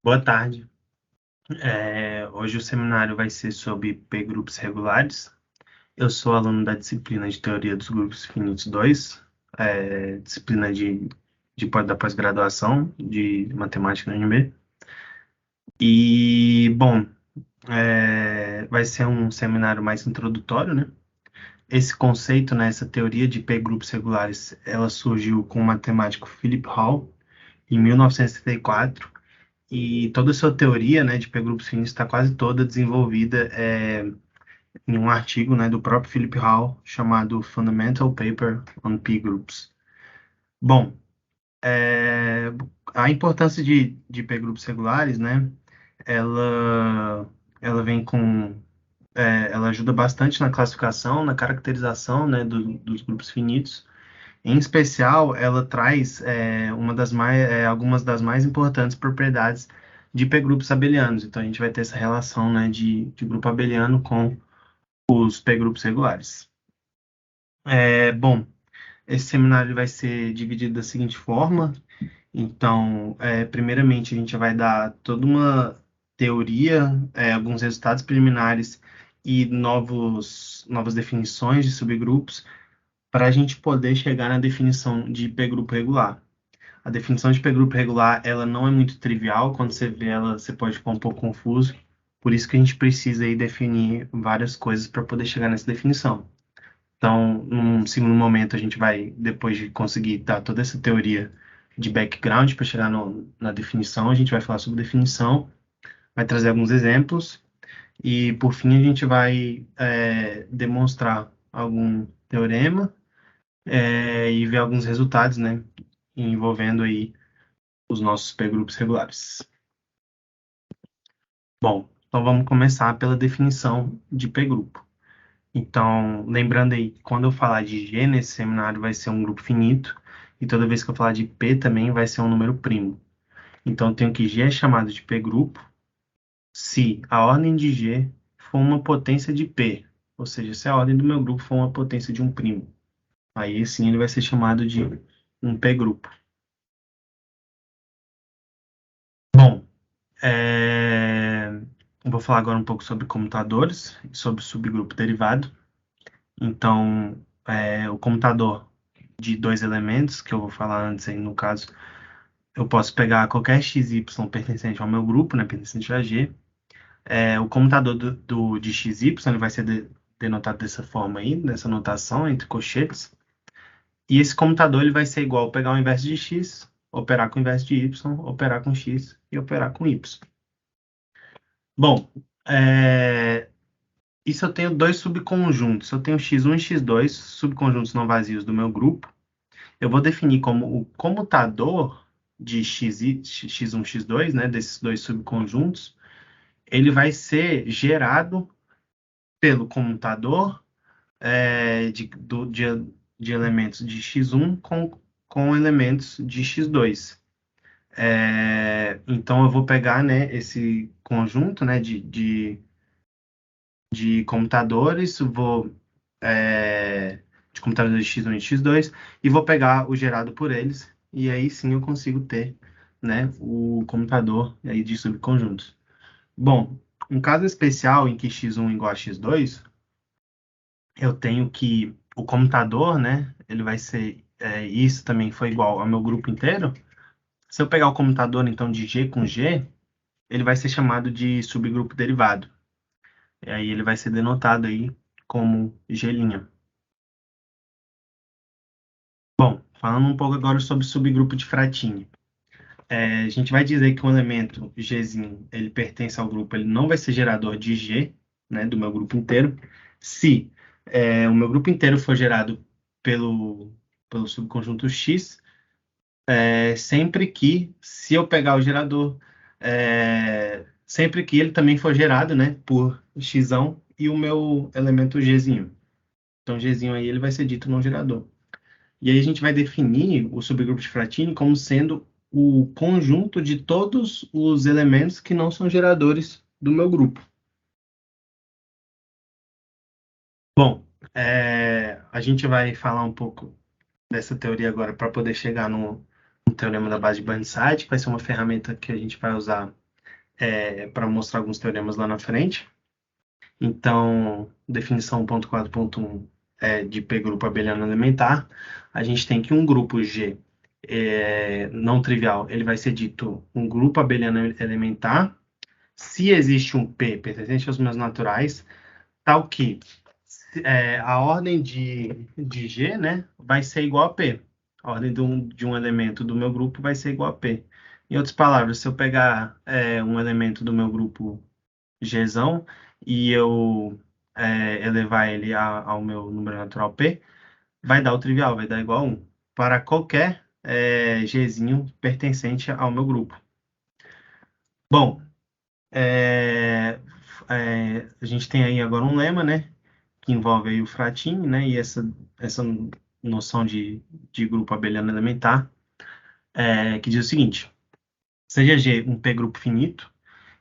Boa tarde. Hoje o seminário vai ser sobre P-grupos regulares. Eu sou aluno da disciplina de Teoria dos Grupos Finitos 2, disciplina da pós-graduação de Matemática na UNB. E, bom, vai ser um seminário mais introdutório, né? Esse conceito, né, essa teoria de P-grupos regulares, ela surgiu com o matemático Philip Hall em 1974. E toda a sua teoria, né, de P-grupos finos está quase toda desenvolvida em um artigo, né, do próprio Philip Hall chamado Fundamental Paper on P-Groups. Bom, é, a importância de P-grupos regulares, né, ela, ela vem com, ela ajuda bastante na classificação, na caracterização, né, dos grupos finitos. Em especial, ela traz algumas das mais importantes propriedades de P-grupos abelianos. Então, a gente vai ter essa relação, né, de grupo abeliano com os P-grupos regulares. Bom, esse seminário vai ser dividido da seguinte forma. Então, primeiramente, a gente vai dar toda uma teoria, alguns resultados preliminares e novas definições de subgrupos para a gente poder chegar na definição de P-grupo regular. A definição de P-grupo regular, ela não é muito trivial, quando você vê ela, você pode ficar um pouco confuso, por isso que a gente precisa aí definir várias coisas para poder chegar nessa definição. Então, num segundo momento, a gente vai, depois de conseguir dar toda essa teoria de background para chegar na definição, a gente vai falar sobre definição, vai trazer alguns exemplos, e por fim a gente vai demonstrar algum teorema e ver alguns resultados, né, envolvendo aí os nossos P-grupos regulares. Bom, então vamos começar pela definição de P-grupo. Então, lembrando aí, quando eu falar de G nesse seminário vai ser um grupo finito, e toda vez que eu falar de P também vai ser um número primo. Então, eu tenho que G é chamado de P-grupo se a ordem de G for uma potência de P, ou seja, se a ordem do meu grupo for uma potência de um primo. Aí sim ele vai ser chamado de um P-grupo. Bom, vou falar agora um pouco sobre comutadores e sobre o subgrupo derivado. Então, o comutador de dois elementos, que eu vou falar antes aí, no caso, eu posso pegar qualquer xy pertencente ao meu grupo, né, pertencente a G. O comutador de xy ele vai ser denotado dessa forma aí, nessa notação, entre colchetes. E esse comutador ele vai ser igual a pegar o inverso de x, operar com o inverso de y, operar com x e operar com y. Bom, e se eu tenho dois subconjuntos? Se eu tenho x1 e x2, subconjuntos não vazios do meu grupo, eu vou definir como o comutador de x1, x2, né, desses dois subconjuntos, ele vai ser gerado pelo comutador de elementos de x1 com elementos de x2. Então, eu vou pegar, né, esse conjunto, né, de computadores, de computadores x1 e x2, e vou pegar o gerado por eles, e aí sim eu consigo ter, né, o computador aí de subconjuntos. Bom, um caso especial em que x1 é igual a x2, eu tenho que o computador, né, ele vai ser, isso também foi igual ao meu grupo inteiro. Se eu pegar o computador, então, de G com G, ele vai ser chamado de subgrupo derivado. E aí ele vai ser denotado aí como G'. Bom, falando um pouco agora sobre o subgrupo de Fratini. A gente vai dizer que o elemento Gzinho, ele pertence ao grupo, ele não vai ser gerador de G, né, do meu grupo inteiro, se o meu grupo inteiro for gerado pelo subconjunto X, sempre que, se eu pegar o gerador, sempre que ele também for gerado, né, por X e o meu elemento Gzinho. Então, Gzinho aí ele vai ser dito não gerador. E aí a gente vai definir o subgrupo de Fratini como sendo o conjunto de todos os elementos que não são geradores do meu grupo. Bom, a gente vai falar um pouco dessa teoria agora para poder chegar no teorema da base de Burnside, que vai ser uma ferramenta que a gente vai usar para mostrar alguns teoremas lá na frente. Então, definição 1.4.1 de P grupo abeliano elementar, a gente tem que um grupo G não trivial, ele vai ser dito um grupo abeliano elementar se existe um P pertencente aos meus naturais, tal que a ordem de G, né, vai ser igual a P. A ordem de um elemento do meu grupo vai ser igual a P. Em outras palavras, se eu pegar um elemento do meu grupo Gzão e eu elevar ele ao meu número natural P, vai dar o trivial, vai dar igual a 1 para qualquer Gzinho pertencente ao meu grupo. Bom, a gente tem aí agora um lema, né, que envolve aí o Fratini, né, e essa noção de grupo abeliano elementar, que diz o seguinte: seja G um P-grupo finito,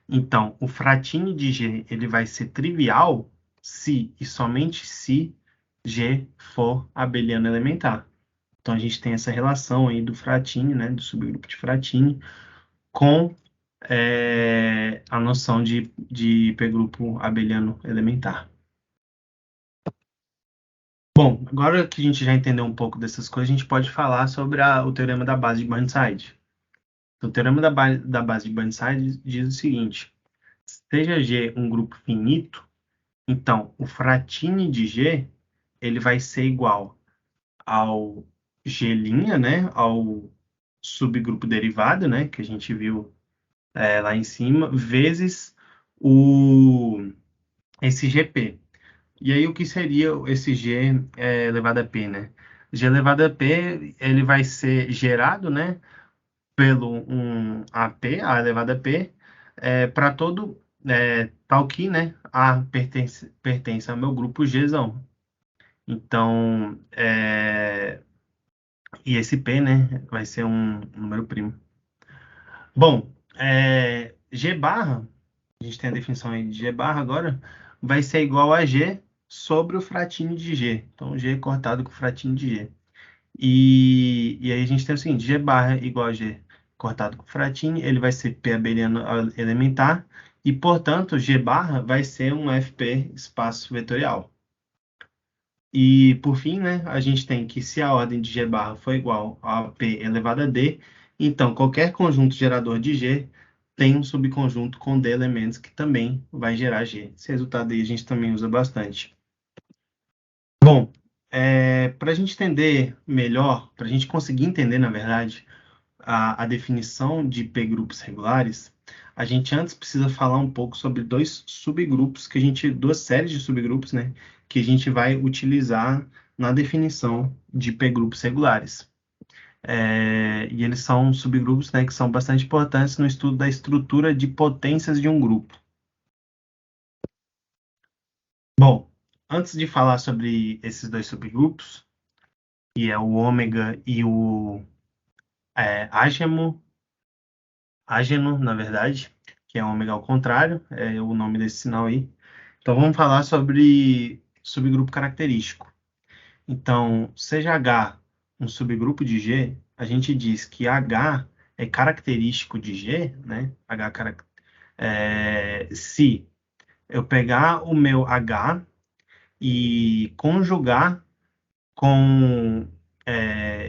então o Fratini de G ele vai ser trivial se e somente se G for abeliano elementar. Então a gente tem essa relação aí do Fratini, né, do subgrupo de Fratini, com a noção de P-grupo abeliano elementar. Bom, agora que a gente já entendeu um pouco dessas coisas, a gente pode falar sobre o teorema da base de Burnside. O teorema da base de Burnside diz o seguinte: seja G um grupo finito, então o fratini de G ele vai ser igual ao G', né, ao subgrupo derivado, né, que a gente viu lá em cima, vezes esse GP. E aí, o que seria esse G elevado a P, né? G elevado a P, ele vai ser gerado, né, pelo um AP, A elevado a P, para todo tal que, né, A pertence ao meu grupo Gzão. Então, e esse P, né, vai ser um número primo. Bom, G barra, a gente tem a definição aí de G barra agora, vai ser igual a G sobre o fratini de G. Então, G cortado com o fratini de G. E aí a gente tem o seguinte: G barra igual a G cortado com fratini, ele vai ser P abeliano elementar, e, portanto, G barra vai ser um FP espaço vetorial. E, por fim, né, a gente tem que se a ordem de G barra for igual a P elevado a D, então qualquer conjunto gerador de G tem um subconjunto com D elementos que também vai gerar G. Esse resultado aí a gente também usa bastante. Bom, para a gente entender melhor, para a gente conseguir entender, na verdade, a definição de P-grupos regulares, a gente antes precisa falar um pouco sobre dois subgrupos duas séries de subgrupos, né, que a gente vai utilizar na definição de P-grupos regulares. E eles são subgrupos, né, que são bastante importantes no estudo da estrutura de potências de um grupo. Bom, antes de falar sobre esses dois subgrupos, que é o ômega e o ágeno, na verdade, que é ômega ao contrário, é o nome desse sinal aí. Então vamos falar sobre subgrupo característico. Então, seja H um subgrupo de G, a gente diz que H é característico de G, né? Se eu pegar o meu H e conjugar com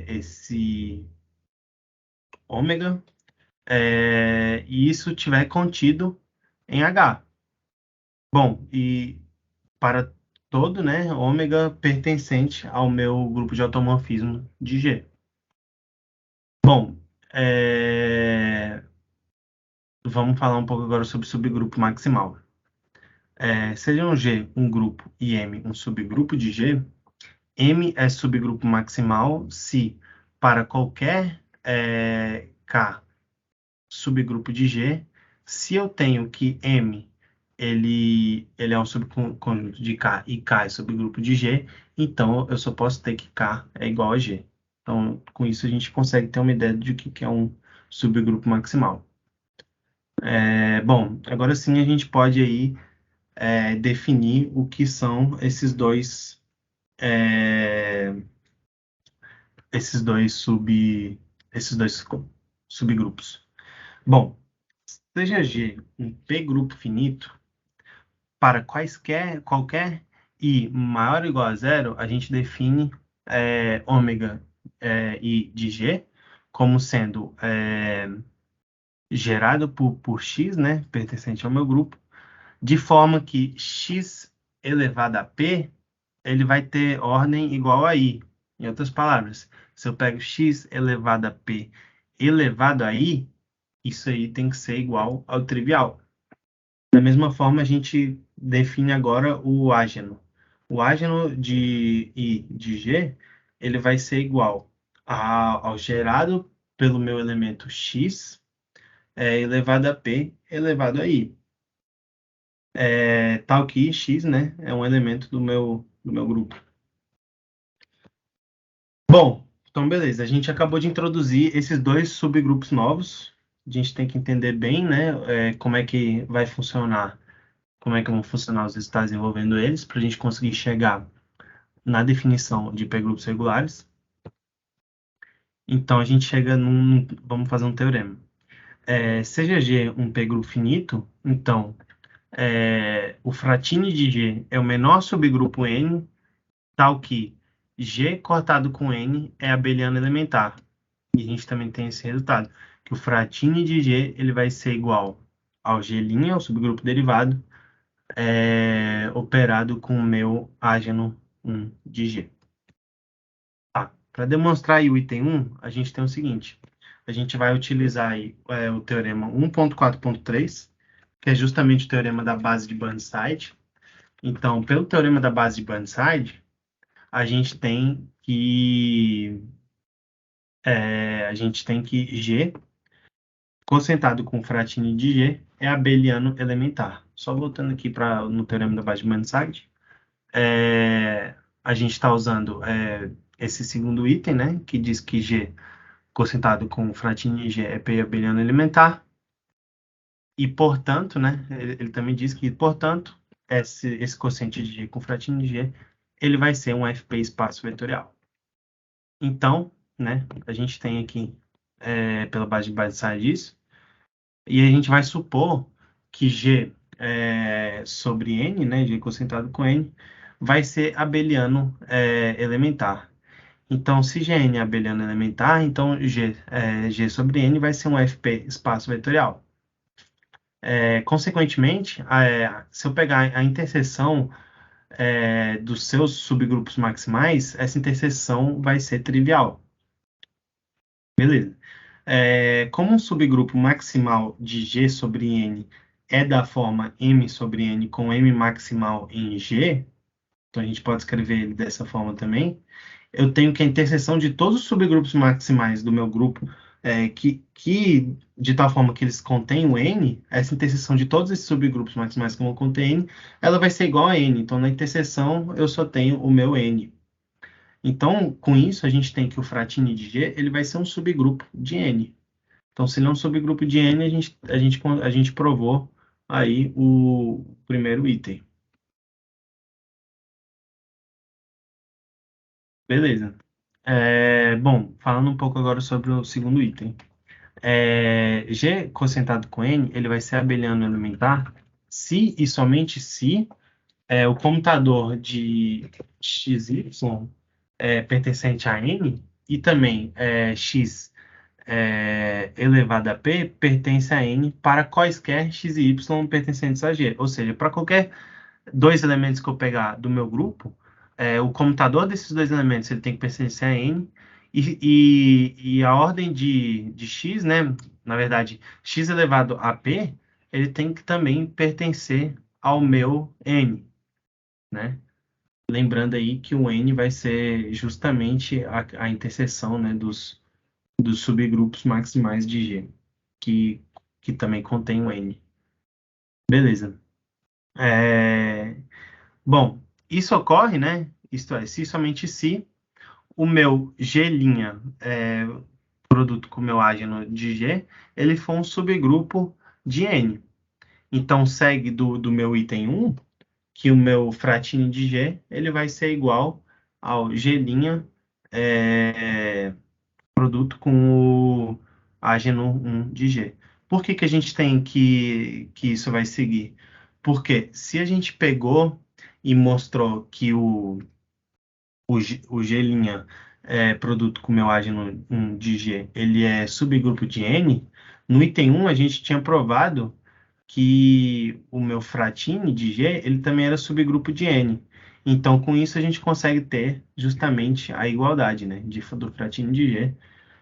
esse ômega, e isso tiver contido em H. Bom, e para todo, né, ômega pertencente ao meu grupo de automorfismo de G. Bom, vamos falar um pouco agora sobre subgrupo maximal. Seja um G um grupo e M um subgrupo de G, M é subgrupo maximal se para qualquer K subgrupo de G, se eu tenho que M ele é um subconjunto de K e K é subgrupo de G, então eu só posso ter que K é igual a G. Então, com isso a gente consegue ter uma ideia de que é um subgrupo maximal. Bom, agora sim a gente pode aí definir o que são esses dois subgrupos. Bom, Seja G um P grupo finito, para qualquer I maior ou igual a zero, a gente define ômega I de G como sendo gerado por X, né, pertencente ao meu grupo, de forma que X elevado a P, ele vai ter ordem igual a I. Em outras palavras, se eu pego X elevado a P elevado a I, isso aí tem que ser igual ao trivial. Da mesma forma, a gente define agora o ágeno. O ágeno de I de G, ele vai ser igual ao gerado pelo meu elemento X elevado a P elevado a I. Tal que X, né, é um elemento do meu grupo. Bom, então beleza. A gente acabou de introduzir esses dois subgrupos novos. A gente tem que entender bem, né, como é que vai funcionar, como é que vão funcionar os resultados envolvendo eles, para a gente conseguir chegar na definição de p-grupos regulares. Então a gente chega vamos fazer um teorema. Seja G um p-grupo finito, então o fratini de G é o menor subgrupo N, tal que G cortado com N é abeliano elementar. E a gente também tem esse resultado, que o fratini de G ele vai ser igual ao G', o subgrupo derivado, operado com o meu ágeno 1 de G. Tá. Para demonstrar aí o item 1, a gente tem o seguinte. A gente vai utilizar aí, o teorema 1.4.3, que é justamente o teorema da base de Burnside. Então, pelo teorema da base de Burnside, a gente tem que G, concentrado com fratini de G, é abeliano elementar. Só voltando aqui no teorema da base de Burnside, a gente está usando esse segundo item, né, que diz que G concentrado com fratini G é P abeliano elementar, e portanto, né, ele também diz que, portanto, esse quociente de G com fratini G, ele vai ser um FP espaço vetorial. Então, né, a gente tem aqui, pela base de Burnside isso, e a gente vai supor que G sobre N, né, G concentrado com N, vai ser abeliano elementar. Então, se Gn é abeliano elementar, então G sobre N vai ser um FP espaço vetorial. Consequentemente, se eu pegar a interseção dos seus subgrupos maximais, essa interseção vai ser trivial. Beleza. Como um subgrupo maximal de G sobre N é da forma M sobre N com M maximal em G, então a gente pode escrever ele dessa forma também, eu tenho que a interseção de todos os subgrupos maximais do meu grupo, que de tal forma que eles contêm o N, essa interseção de todos esses subgrupos maximais que vão conter N, ela vai ser igual a N. Então, na interseção, eu só tenho o meu N. Então, com isso, a gente tem que o fratini de G ele vai ser um subgrupo de N. Então, se ele é um subgrupo de N, a gente provou aí o primeiro item. Beleza. Bom, falando um pouco agora sobre o segundo item. G concentrado com N, ele vai ser abeliano elementar se e somente se o comutador de XY pertencente a N e também X elevado a P pertence a N para quaisquer X e Y pertencentes a G. Ou seja, para qualquer dois elementos que eu pegar do meu grupo, o comutador desses dois elementos ele tem que pertencer a N e a ordem de X, né? Na verdade, X elevado a P, ele tem que também pertencer ao meu N, né? Lembrando aí que o N vai ser justamente a interseção, né, dos subgrupos maximais de G, que também contém o N. Beleza. Bom, isso ocorre, né? Isto é, se somente se o meu G', produto com o meu ágeno de G, ele for um subgrupo de N. Então, segue do meu item 1, que o meu fratini de G, ele vai ser igual ao G', produto com o ágeno 1 de G. Por que que a gente tem que isso vai seguir? Porque se a gente pegou e mostrou que o G' produto com meoágeno de G, ele é subgrupo de N, no item 1 a gente tinha provado que o meu fratine de G, ele também era subgrupo de N. Então, com isso, a gente consegue ter justamente a igualdade, né, do fratine de G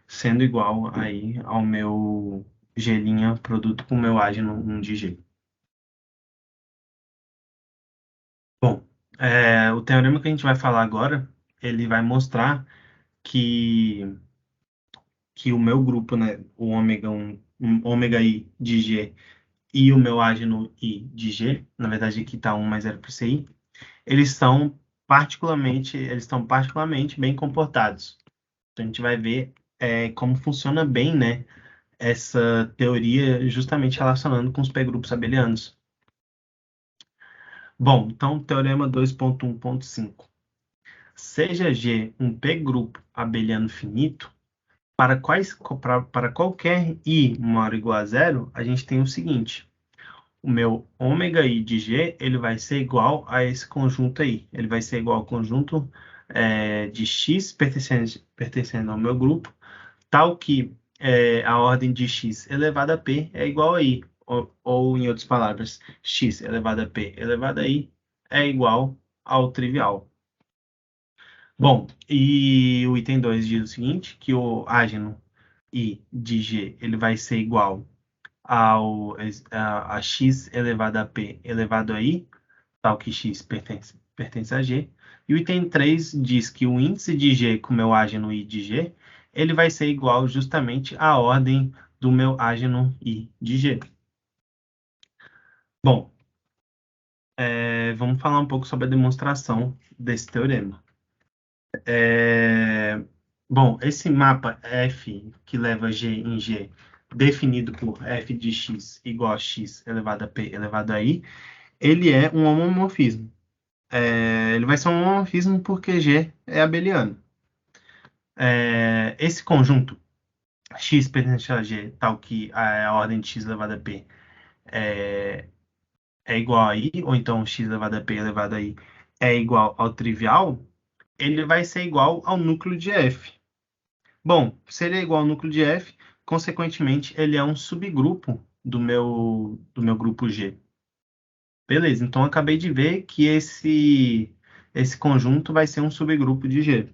sendo igual aí ao meu G' produto com meoágeno de G. Bom, o teorema que a gente vai falar agora, ele vai mostrar que que o meu grupo, né, o ômega I de G e o meu ágino I de G, na verdade aqui está 1 mais 0 por CI, eles estão particularmente bem comportados. Então a gente vai ver como funciona bem, né, essa teoria justamente relacionando com os p-grupos abelianos. Bom, então teorema 2.1.5. Seja G um p-grupo abeliano finito, para qualquer i maior ou igual a zero, a gente tem o seguinte: o meu ômega i de G ele vai ser igual a esse conjunto aí. Ele vai ser igual ao conjunto de x pertencendo ao meu grupo, tal que a ordem de x elevado a p é igual a i. Ou, em outras palavras, x elevado a p elevado a i é igual ao trivial. Bom, e o item 2 diz o seguinte, que o ágino I de G ele vai ser igual a x elevado a p elevado a i, tal que x pertence a G. E o item 3 diz que o índice de G com o meu ágino I de G, ele vai ser igual justamente à ordem do meu ágino I de G. Bom, vamos falar um pouco sobre a demonstração desse teorema. Bom, esse mapa F que leva G em G, definido por f de x igual a x elevado a p elevado a i, ele é um homomorfismo. Ele vai ser um homomorfismo porque G é abeliano. Esse conjunto x pertence a G, tal que a ordem de x elevado a p é igual a i, ou então x elevado a p elevado a i é igual ao trivial, ele vai ser igual ao núcleo de F. Bom, se ele é igual ao núcleo de F, consequentemente, ele é um subgrupo do meu grupo G. Beleza, então eu acabei de ver que esse conjunto vai ser um subgrupo de G.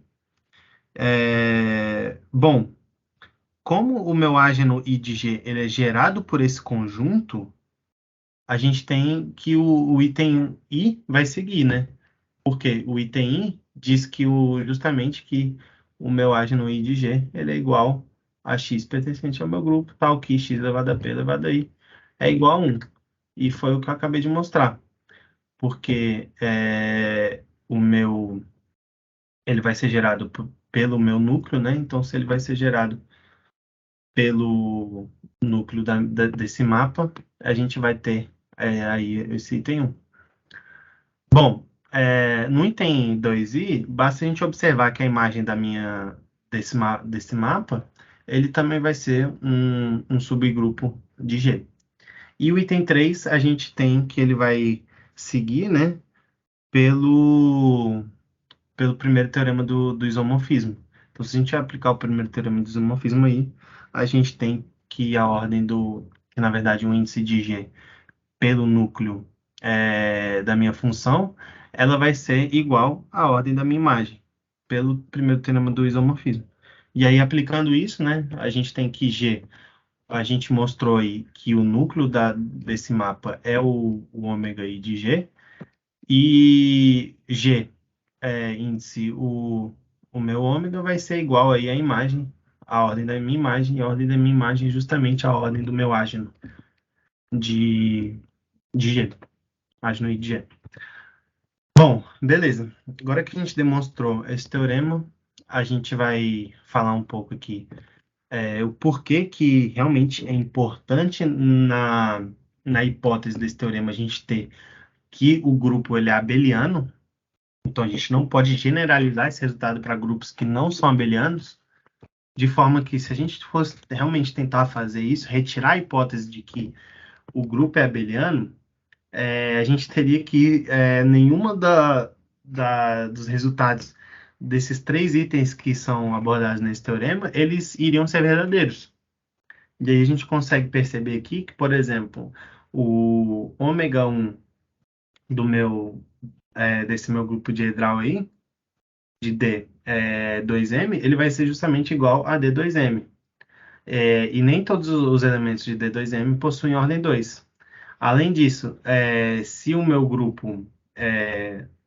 Bom, como o meu ágeno I de G ele é gerado por esse conjunto, a gente tem que o item I vai seguir, né? Porque o item I diz que justamente que o meu ágino I de G ele é igual a x pertencente ao meu grupo, tal que x elevado a p elevado a i é igual a 1. E foi o que eu acabei de mostrar. Porque ele vai ser gerado pelo meu núcleo, né? Então, se ele vai ser gerado pelo núcleo desse mapa, a gente vai ter aí esse item 1. Bom, no item 2i, basta a gente observar que a imagem desse mapa, ele também vai ser um subgrupo de G. E o item 3, a gente tem que ele vai seguir, né, pelo primeiro teorema do isomorfismo. Então, se a gente aplicar o primeiro teorema do isomorfismo aí, a gente tem que a ordem que na verdade o índice de G pelo núcleo da minha função, ela vai ser igual à ordem da minha imagem, pelo primeiro teorema do isomorfismo. E aí, aplicando isso, né, a gente tem que G, a gente mostrou aí que o núcleo desse mapa é o ômega I de G, e G índice, o meu ômega vai ser igual aí à imagem, a ordem da minha imagem, e a ordem da minha imagem é justamente a ordem do meu ágino de G. Ágino I de G. Bom, beleza. Agora que a gente demonstrou esse teorema, a gente vai falar um pouco aqui o porquê que realmente é importante na hipótese desse teorema a gente ter que o grupo ele é abeliano. Então a gente não pode generalizar esse resultado para grupos que não são abelianos. de forma que se a gente fosse realmente tentar fazer isso, retirar a hipótese de que o grupo é abeliano, a gente teria que nenhuma dos resultados desses três itens que são abordados nesse teorema, eles iriam ser verdadeiros. E aí a gente consegue perceber aqui que, por exemplo, o ômega 1 do desse meu grupo de Edral aí, de D2M, ele vai ser justamente igual a D2M. E nem todos os elementos de D2M possuem ordem 2. Além disso, se o meu grupo,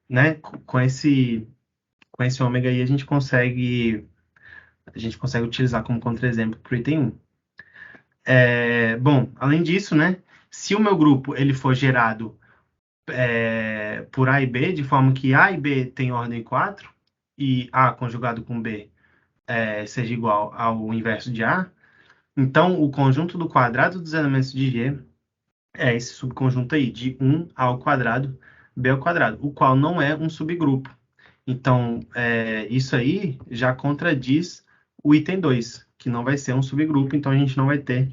né, com esse ômega aí, a gente consegue utilizar como contra-exemplo para o item 1. Bom, além disso, né, se o meu grupo ele for gerado por A e B, de forma que A e B tem ordem 4, e A conjugado com B seja igual ao inverso de A, então o conjunto do quadrado dos elementos de G é esse subconjunto aí, de 1 ao quadrado, B ao quadrado, o qual não é um subgrupo. Então, isso aí já contradiz o item 2, que não vai ser um subgrupo, então a gente não vai ter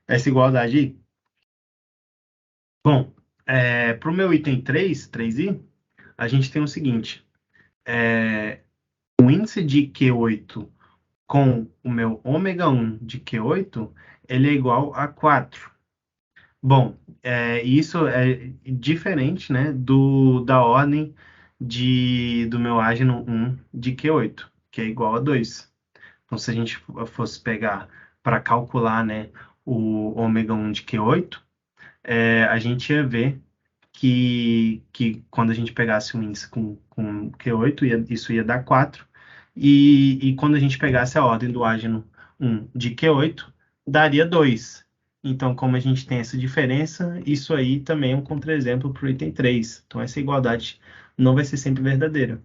essa igualdade aí. Bom, para o meu item 3i, a gente tem o seguinte, o índice de Q8 com o meu ômega 1 de Q8, ele é igual a 4. Bom, isso é diferente, né, da ordem do meu ágino 1 de Q8, que é igual a 2. Então, se a gente fosse pegar para calcular, né, o ômega 1 de Q8, a gente ia ver que quando a gente pegasse um índice com Q8, isso ia dar 4, e quando a gente pegasse a ordem do ágino 1 de Q8, daria 2. Então, como a gente tem essa diferença, isso aí também é um contra-exemplo para o item 3. Então, essa igualdade não vai ser sempre verdadeira.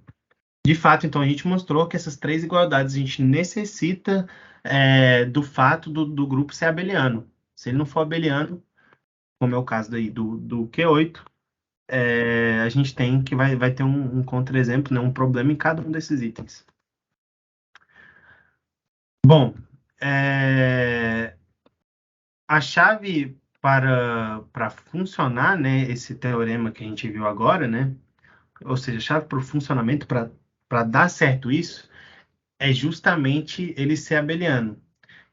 De fato, então, a gente mostrou que essas três igualdades a gente necessita do fato do grupo ser abeliano. Se ele não for abeliano, como é o caso daí do Q8, a gente tem que vai ter um contra-exemplo, né, um problema em cada um desses itens. Bom, a chave para funcionar, né, esse teorema que a gente viu agora, né, ou seja, a chave para o funcionamento, para dar certo isso, é justamente ele ser abeliano.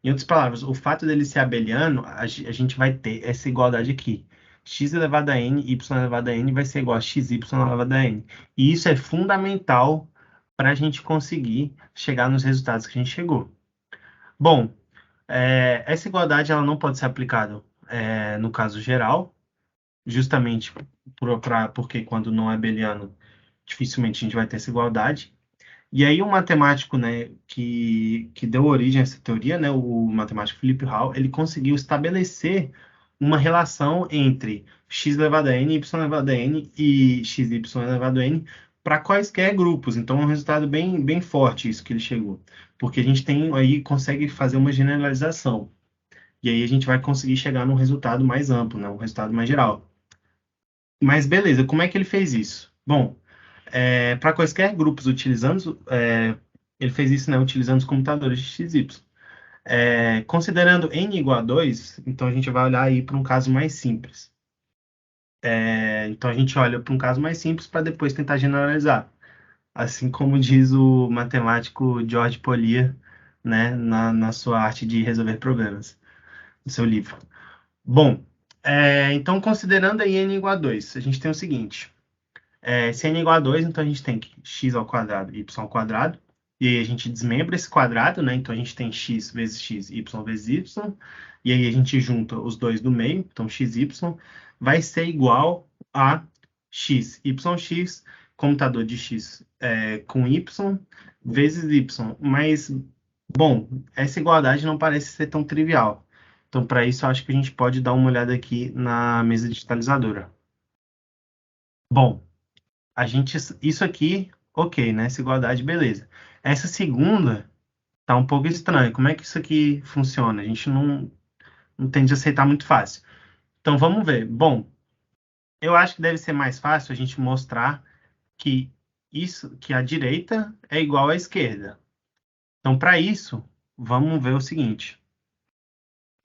Em outras palavras, o fato dele ser abeliano, a gente vai ter essa igualdade aqui. X elevado a n, y elevado a n vai ser igual a xy elevado a n. E isso é fundamental para a gente conseguir chegar nos resultados que a gente chegou. Bom, essa igualdade ela não pode ser aplicada no caso geral, justamente porque quando não é abeliano, dificilmente a gente vai ter essa igualdade. E aí o matemático, né, que deu origem a essa teoria, né, o matemático Philip Hall, ele conseguiu estabelecer uma relação entre x elevado a n, y elevado a n e xy elevado a n para quaisquer grupos. Então é um resultado bem, bem forte isso que ele chegou, porque a gente tem aí consegue fazer uma generalização. E aí a gente vai conseguir chegar num resultado mais amplo, né, um resultado mais geral. Mas beleza, como é que ele fez isso? Bom, para quaisquer grupos ele fez isso, né, utilizando os computadores de XY. Considerando n igual a 2, então a gente vai olhar aí para um caso mais simples. Então a gente olha para um caso mais simples para depois tentar generalizar. Assim como diz o matemático George Polier, né, na sua arte de resolver problemas, no seu livro. Bom, então considerando aí n igual a 2, a gente tem o seguinte. Se n igual a 2, então a gente tem que x ao quadrado, y ao quadrado. E aí a gente desmembra esse quadrado, né? Então a gente tem x vezes x, y vezes y. E aí a gente junta os dois do meio. Então xy vai ser igual a x, yx, comutador de x com y, vezes y. Mas, bom, essa igualdade não parece ser tão trivial. Então, para isso, eu acho que a gente pode dar uma olhada aqui na mesa digitalizadora. Bom, isso aqui, ok, né? Essa igualdade, beleza. Essa segunda tá um pouco estranha. Como é que isso aqui funciona? A gente não tende a aceitar muito fácil. Então vamos ver. Bom, eu acho que deve ser mais fácil a gente mostrar que a direita é igual à esquerda. Então, para isso, vamos ver o seguinte.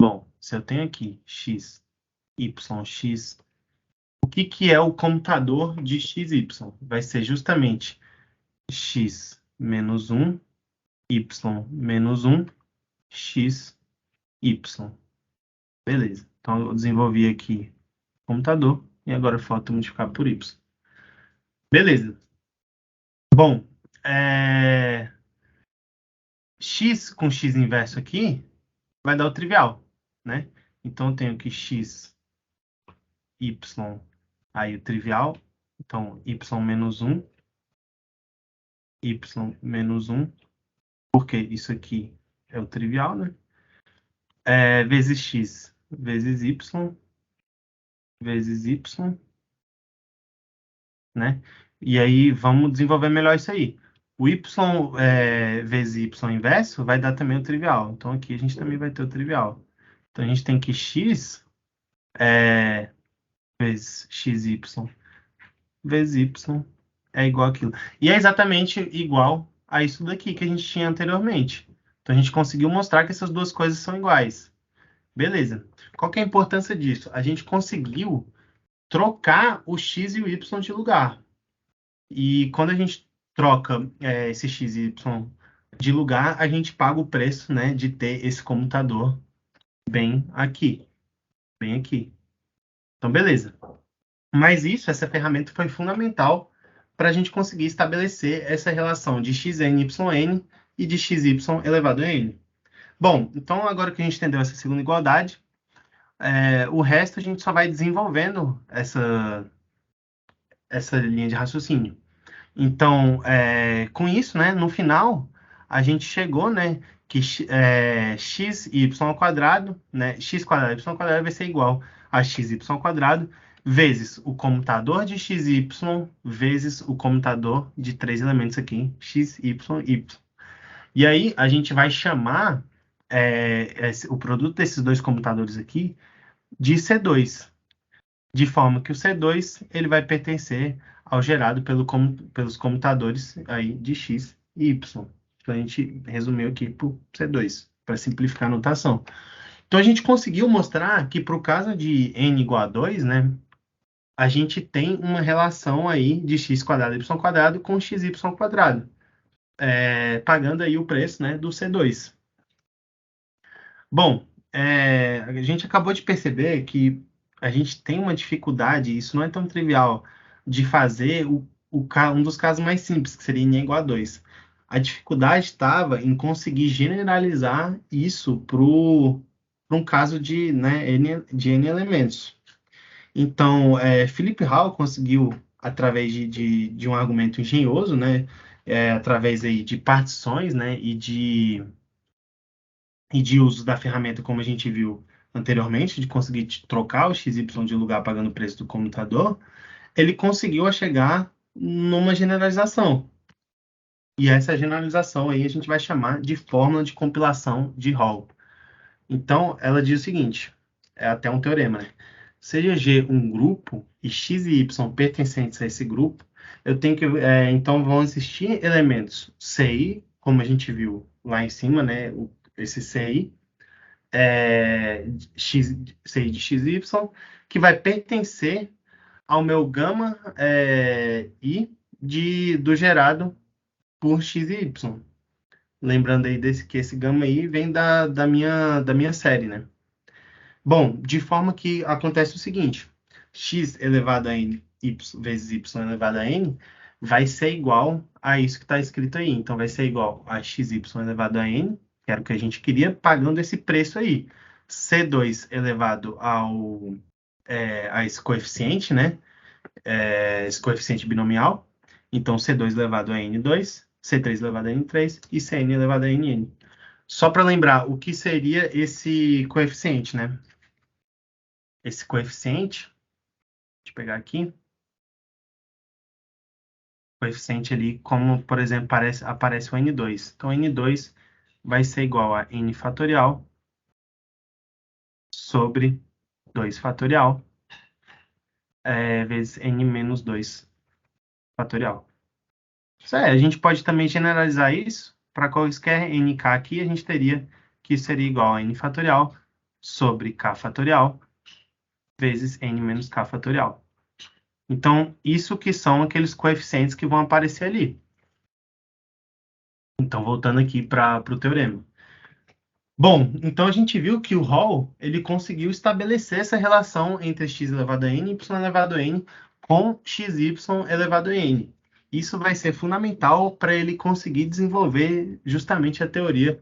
Bom, se eu tenho aqui x, y, x, o que é o computador de x, y? Vai ser justamente x menos 1, y menos 1, x, y. Beleza. Então, eu desenvolvi aqui o computador e agora falta multiplicar por y. Beleza. Bom, x com x inverso aqui vai dar o trivial, né? Então, eu tenho que x, y, aí o trivial. Então, y menos 1, y menos 1, porque isso aqui é o trivial, né? Vezes x, vezes y, vezes y, né? E aí, vamos desenvolver melhor isso aí. O y vezes y inverso vai dar também o trivial. Então, aqui a gente também vai ter o trivial. Então, a gente tem que x vezes xy vezes y é igual àquilo. E é exatamente igual a isso daqui que a gente tinha anteriormente. Então, a gente conseguiu mostrar que essas duas coisas são iguais. Beleza. Qual que é a importância disso? A gente conseguiu trocar o x e o y de lugar. E quando a gente troca esse x e y de lugar, a gente paga o preço, né, de ter esse comutador bem aqui. Bem aqui. Então, beleza. Mas essa ferramenta foi fundamental para a gente conseguir estabelecer essa relação de xn, yn e de xy elevado a n. Bom, então agora que a gente entendeu essa segunda igualdade, o resto a gente só vai desenvolvendo essa linha de raciocínio. Então, com isso, né, no final, a gente chegou, né, que xy ao quadrado, né, x quadrado y ao quadrado vai ser igual a xy ao quadrado vezes o comutador de xy vezes o comutador de três elementos aqui, x, y, y. E aí, a gente vai chamar o produto desses dois comutadores aqui de C2, de forma que o C2 ele vai pertencer ao gerado pelos comutadores aí de x e y. Então, a gente resumiu aqui por C2, para simplificar a notação. Então, a gente conseguiu mostrar que, para o caso de n igual a 2, né, a gente tem uma relação aí de x quadrado e y quadrado com xy quadrado, pagando aí o preço, né, do C2. Bom, a gente acabou de perceber que a gente tem uma dificuldade, isso não é tão trivial, de fazer um dos casos mais simples, que seria n igual a 2. A dificuldade estava em conseguir generalizar isso para um caso de, né, n elementos. Então, Philip Hall conseguiu, através de um argumento engenhoso, né, através aí de partições, né, e de uso da ferramenta, como a gente viu anteriormente, de conseguir trocar o XY de lugar pagando o preço do comutador, ele conseguiu chegar numa generalização. E essa generalização aí a gente vai chamar de fórmula de compilação de Hall. Então, ela diz o seguinte, é até um teorema, né? Seja G um grupo e X e Y pertencentes a esse grupo, eu tenho que, então vão existir elementos CI, como a gente viu lá em cima, né? Esse CI, CI de XY, que vai pertencer ao meu gama I do gerado por X e Y. Lembrando aí que esse gama I vem da minha série, né? Bom, de forma que acontece o seguinte, x elevado a n vezes y elevado a n vai ser igual a isso que está escrito aí. Então, vai ser igual a xy elevado a n, que era o que a gente queria, pagando esse preço aí. C2 elevado a esse coeficiente, né? Esse coeficiente binomial. Então, C2 elevado a N2, C3 elevado a N3 e Cn elevado a Nn. Só para lembrar, o que seria esse coeficiente, né? Esse coeficiente, deixa eu pegar aqui, coeficiente ali, como, por exemplo, aparece o N2. Então, N2 vai ser igual a N fatorial sobre 2 fatorial vezes N menos 2 fatorial. A gente pode também generalizar isso para quaisquer nk aqui, a gente teria que isso seria igual a n fatorial sobre k fatorial vezes n menos k fatorial. Então, isso que são aqueles coeficientes que vão aparecer ali. Então, voltando aqui para o teorema. Bom, então a gente viu que o Hall ele conseguiu estabelecer essa relação entre x elevado a n e y elevado a n com xy elevado a n. Isso vai ser fundamental para ele conseguir desenvolver justamente a teoria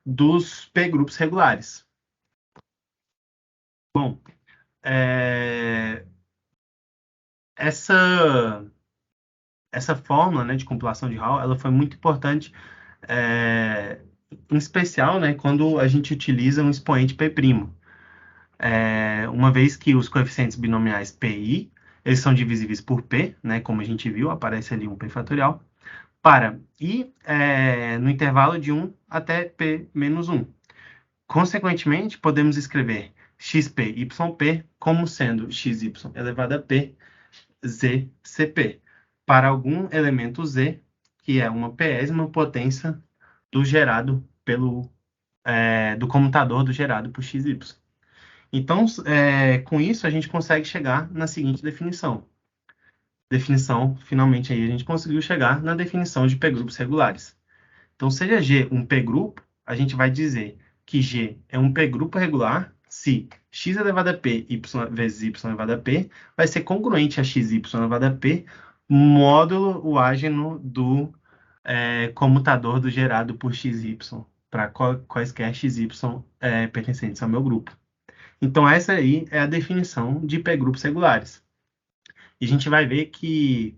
dos p-grupos regulares. Bom, essa fórmula, né, de compilação de Hall, ela foi muito importante, em especial, né, quando a gente utiliza um expoente P'. Uma vez que os coeficientes binomiais P e I, eles são divisíveis por P, né, como a gente viu, aparece ali um P fatorial, para I no intervalo de 1 até P menos 1. Consequentemente, podemos escrever xp, yp como sendo xy elevado a P, z, cp, para algum elemento z, que é uma pésima potência do gerado do comutador do gerado por xy. Então, com isso, a gente consegue chegar na seguinte definição. Finalmente, aí a gente conseguiu chegar na definição de p-grupos regulares. Então, seja G um p-grupo, a gente vai dizer que G é um p-grupo regular se x elevado a p y vezes y elevado a p vai ser congruente a xy elevado a p módulo o ágeno do comutador do gerado por xy, para quaisquer xy pertencentes ao meu grupo. Então, essa aí é a definição de p-grupos regulares. E a gente vai ver que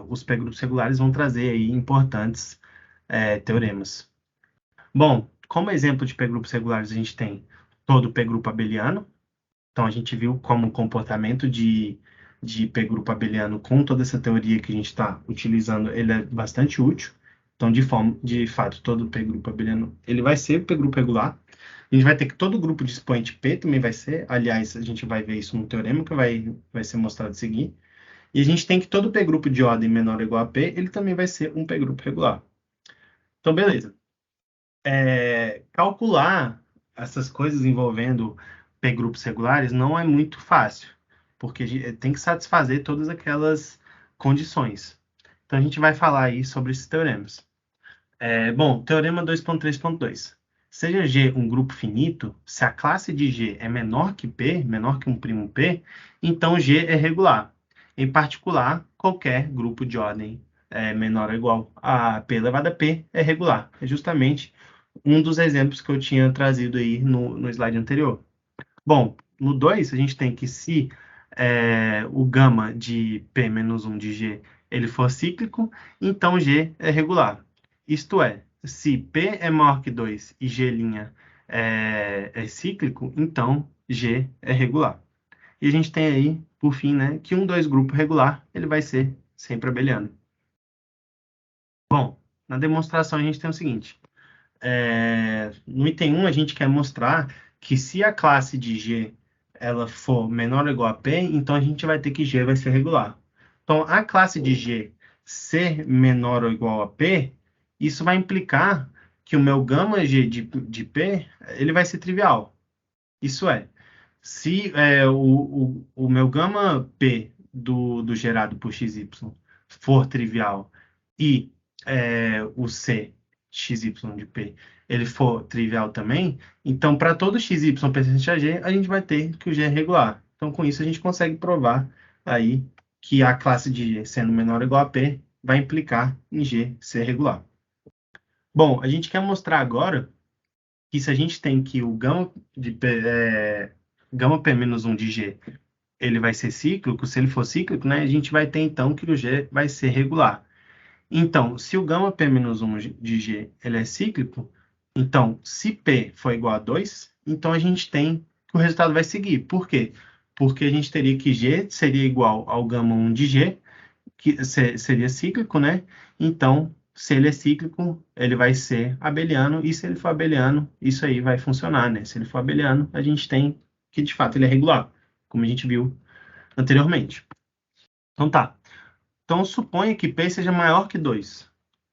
os p-grupos regulares vão trazer aí importantes teoremas. Bom, como exemplo de p-grupos regulares, a gente tem todo o p-grupo abeliano. Então, a gente viu como o comportamento de p-grupo abeliano com toda essa teoria que a gente está utilizando, ele é bastante útil. Então, de fato, todo o p-grupo abeliano ele vai ser p-grupo regular. A gente vai ter que todo grupo de expoente P também vai ser. Aliás, a gente vai ver isso no teorema que vai ser mostrado a seguir. E a gente tem que todo p-grupo de ordem menor ou igual a P, ele também vai ser um p-grupo regular. Então, beleza. Calcular essas coisas envolvendo p-grupos regulares não é muito fácil, porque tem que satisfazer todas aquelas condições. Então, a gente vai falar aí sobre esses teoremas. Bom, teorema 2.3.2. Seja G um grupo finito, se a classe de G é menor que P, menor que um primo P, então G é regular. Em particular, qualquer grupo de ordem menor ou igual a P elevado a P é regular. É justamente um dos exemplos que eu tinha trazido aí no slide anterior. Bom, no 2, a gente tem que se o gama de P menos 1 de G ele for cíclico, então G é regular. Isto é, se P é maior que 2 e G' é cíclico, então G é regular. E a gente tem aí, por fim, né, que um 2 grupo regular ele vai ser sempre abeliano. Bom, na demonstração a gente tem o seguinte. No item 1, a gente quer mostrar que se a classe de G ela for menor ou igual a P, então a gente vai ter que G vai ser regular. Então, a classe de G ser menor ou igual a P, isso vai implicar que o meu gama G de P ele vai ser trivial. Isso é, se o meu gama P do gerado por XY for trivial e o C XY de P ele for trivial também, então para todo XY pertencente a G, a gente vai ter que o G é regular. Então com isso a gente consegue provar aí que a classe de G sendo menor ou igual a P vai implicar em G ser regular. Bom, a gente quer mostrar agora que se a gente tem que o gama de P, gama P-1 de G ele vai ser cíclico, se ele for cíclico, né, a gente vai ter então que o G vai ser regular. Então, se o gama P-1 de G ele é cíclico, então, se P for igual a 2, então a gente tem que o resultado vai seguir. Por quê? Porque a gente teria que G seria igual ao gama 1 de G, que seria cíclico, né? Então, se ele é cíclico, ele vai ser abeliano, e se ele for abeliano, isso aí vai funcionar, né? Se ele for abeliano, a gente tem que, de fato, ele é regular, como a gente viu anteriormente. Então, tá. Então, suponha que P seja maior que 2.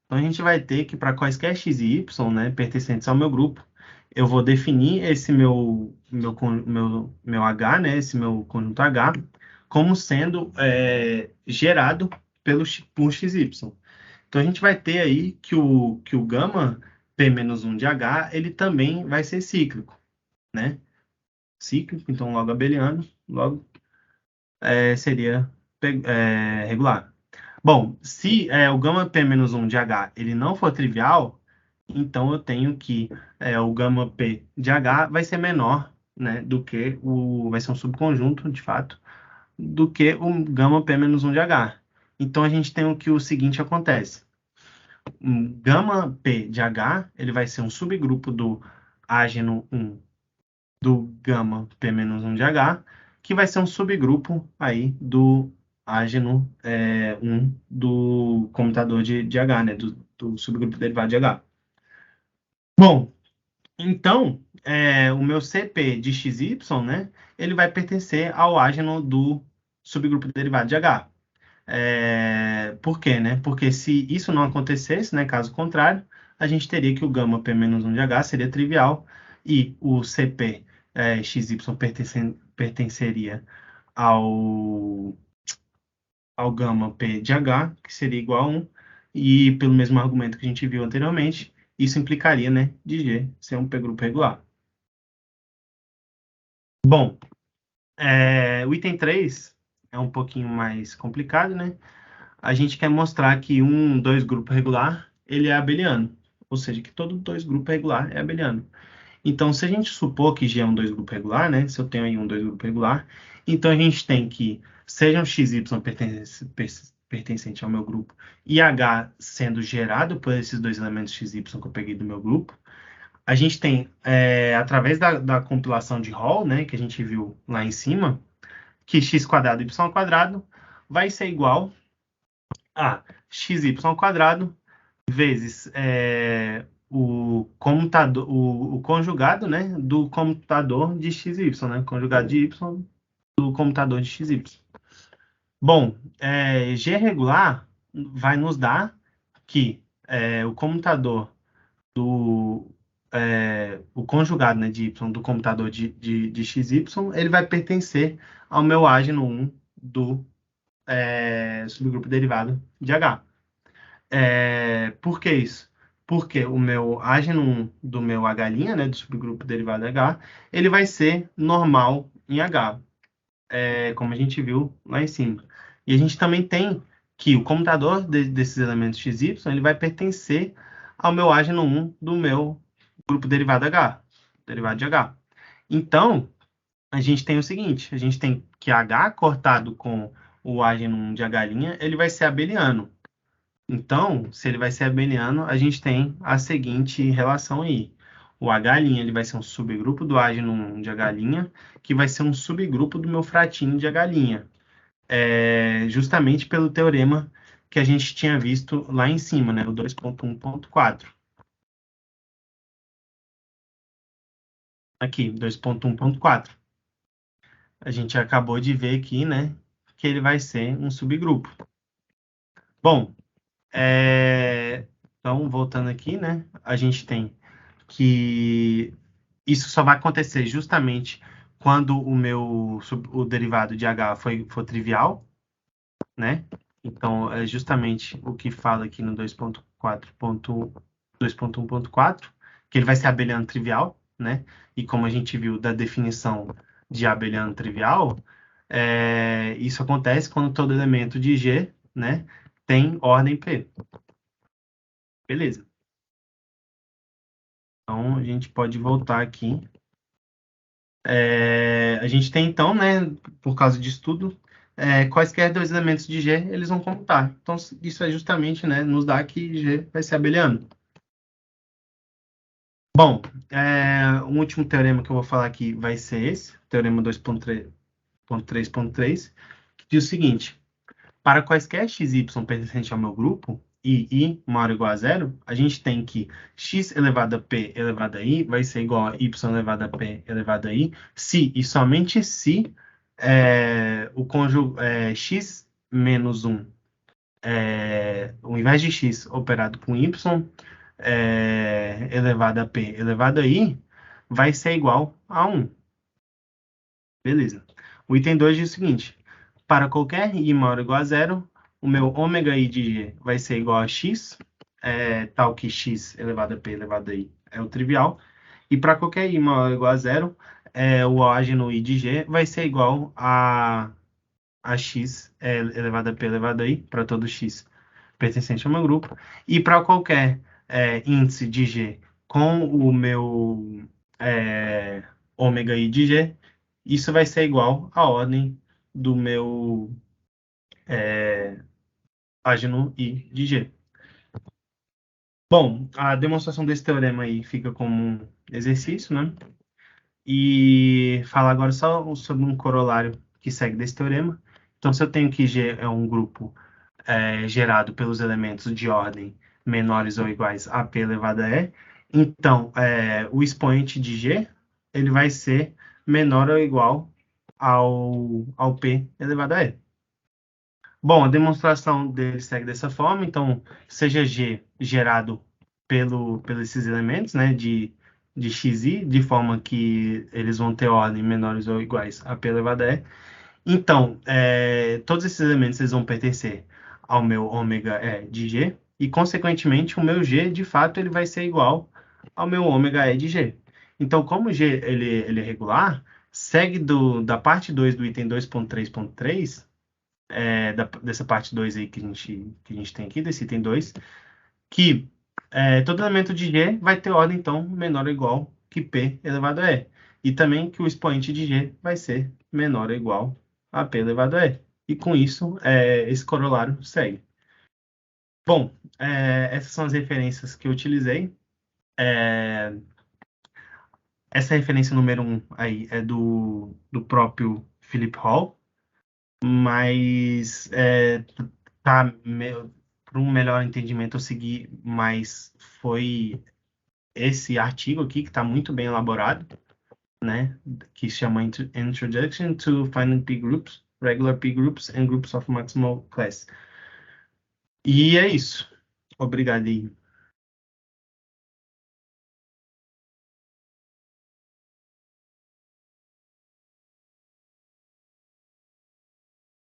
Então, a gente vai ter que, para quaisquer x e y, né, pertencentes ao meu grupo, eu vou definir esse meu H, né, esse meu conjunto H, como sendo gerado por XY. Então, a gente vai ter aí que o gama P-1 de H, ele também vai ser cíclico, né? Cíclico, então logo abeliano, logo seria regular. Bom, se o gama P-1 de H ele não for trivial, então eu tenho que o gama P de H vai ser menor, né, do que vai ser um subconjunto, de fato, do que o gama P-1 de H. Então a gente tem o seguinte acontece. Um gama P de H, ele vai ser um subgrupo do ágeno 1 do gama P-1 de H, que vai ser um subgrupo aí do ágeno 1 do comutador de H, né? Do subgrupo derivado de H. Bom, então, o meu CP de XY, né? Ele vai pertencer ao ágeno do subgrupo derivado de H. Por quê, né? Porque se isso não acontecesse, né, caso contrário, a gente teria que o gama P-1 de H seria trivial e o CP XY pertenceria ao, ao gama P de H, que seria igual a 1, e pelo mesmo argumento que a gente viu anteriormente, isso implicaria, né, de G ser um P-grupo regular. Bom, o item 3 é um pouquinho mais complicado, né? A gente quer mostrar que um dois grupo regular, ele é abeliano. Ou seja, que todo dois grupo regular é abeliano. Então, se a gente supor que G é um dois grupo regular, né? Se eu tenho aí um dois grupo regular, então a gente tem que, sejam XY pertencente ao meu grupo e H sendo gerado por esses dois elementos XY que eu peguei do meu grupo, a gente tem, através da compilação de Hall, né? Que a gente viu lá em cima, que x quadrado y ao quadrado vai ser igual a xy quadrado vezes o comutador, o conjugado, né, do comutador de xy, né, conjugado de y do comutador de xy. Bom, G regular vai nos dar que o comutador o conjugado, né, de y do computador de xy, ele vai pertencer ao meu ágeno 1 do subgrupo derivado de H. Por que isso? Porque o meu ágeno 1 do meu H', né, do subgrupo derivado H, ele vai ser normal em H, como a gente viu lá em cima. E a gente também tem que o comutador desses elementos XY, ele vai pertencer ao meu ágeno 1 do meu grupo derivado H, derivado de H. Então, a gente tem o seguinte, a gente tem que H cortado com o ágeno 1 de H', ele vai ser abeliano. Então, se ele vai ser abeliano, a gente tem a seguinte relação aí. O H' ele vai ser um subgrupo do ágeno 1 de H', que vai ser um subgrupo do meu fratinho de H'. Justamente pelo teorema que a gente tinha visto lá em cima, né? O 2.1.4. Aqui, 2.1.4. A gente acabou de ver aqui, né? Que ele vai ser um subgrupo. Bom, então, voltando aqui, né? A gente tem que isso só vai acontecer justamente quando o derivado de H for trivial, né? Então, é justamente o que fala aqui no 2.1.4, que ele vai ser abeliano trivial, né? E como a gente viu da definição de abeliano trivial, isso acontece quando todo elemento de G, né, tem ordem P. Beleza. Então, a gente pode voltar aqui. A gente tem, então, né, por causa disso tudo, quaisquer dois elementos de G, eles vão comutar. Então, isso é justamente, né, nos dá que G vai ser abeliano. Bom, o último teorema que eu vou falar aqui vai ser esse, teorema 2.3.3, que diz o seguinte: para quaisquer xy pertencentes ao meu grupo, e i maior ou igual a zero, a gente tem que x elevado a p elevado a i vai ser igual a y elevado a p elevado a i, se e somente se o x menos 1 ao invés de x operado com y, elevado a p elevado a i, vai ser igual a 1. Beleza. O item 2 diz o seguinte: para qualquer i maior ou igual a zero, o meu ômega i de g vai ser igual a x, tal que x elevado a p elevado a i é o trivial. E para qualquer i maior ou igual a zero, o ágino i de g vai ser igual a x elevado a p elevado a i, para todo x pertencente ao meu grupo. E para qualquer índice de g com o meu ômega i de g, isso vai ser igual à ordem do meu ágino i de g. Bom, a demonstração desse teorema aí fica como um exercício, né? E falar agora só sobre um corolário que segue desse teorema. Então, se eu tenho que G é um grupo gerado pelos elementos de ordem menores ou iguais a p elevado a e, então o expoente de G ele vai ser menor ou igual ao p elevado a e. Bom, a demonstração dele segue dessa forma. Então, seja G gerado pelos esses elementos, né, de xi, de forma que eles vão ter ordem menores ou iguais a p elevado a e. Então, todos esses elementos eles vão pertencer ao meu ômega E de G, e, consequentemente, o meu G, de fato, ele vai ser igual ao meu ômega E de G. Então, como o G ele é regular, segue da parte 2 do item 2.3.3, dessa parte 2 aí que a gente tem aqui, desse item 2, que todo elemento de G vai ter ordem, então, menor ou igual que P elevado a E. E também que o expoente de G vai ser menor ou igual a P elevado a E. E com isso, esse corolário segue. Bom, essas são as referências que eu utilizei. Essa referência número 1 aí é do próprio Philip Hall, mas tá, para um melhor entendimento eu segui, mas foi esse artigo aqui que está muito bem elaborado, né, que se chama Introduction to Finite P Groups, Regular P Groups and Groups of Maximal Class. E é isso. Obrigado aí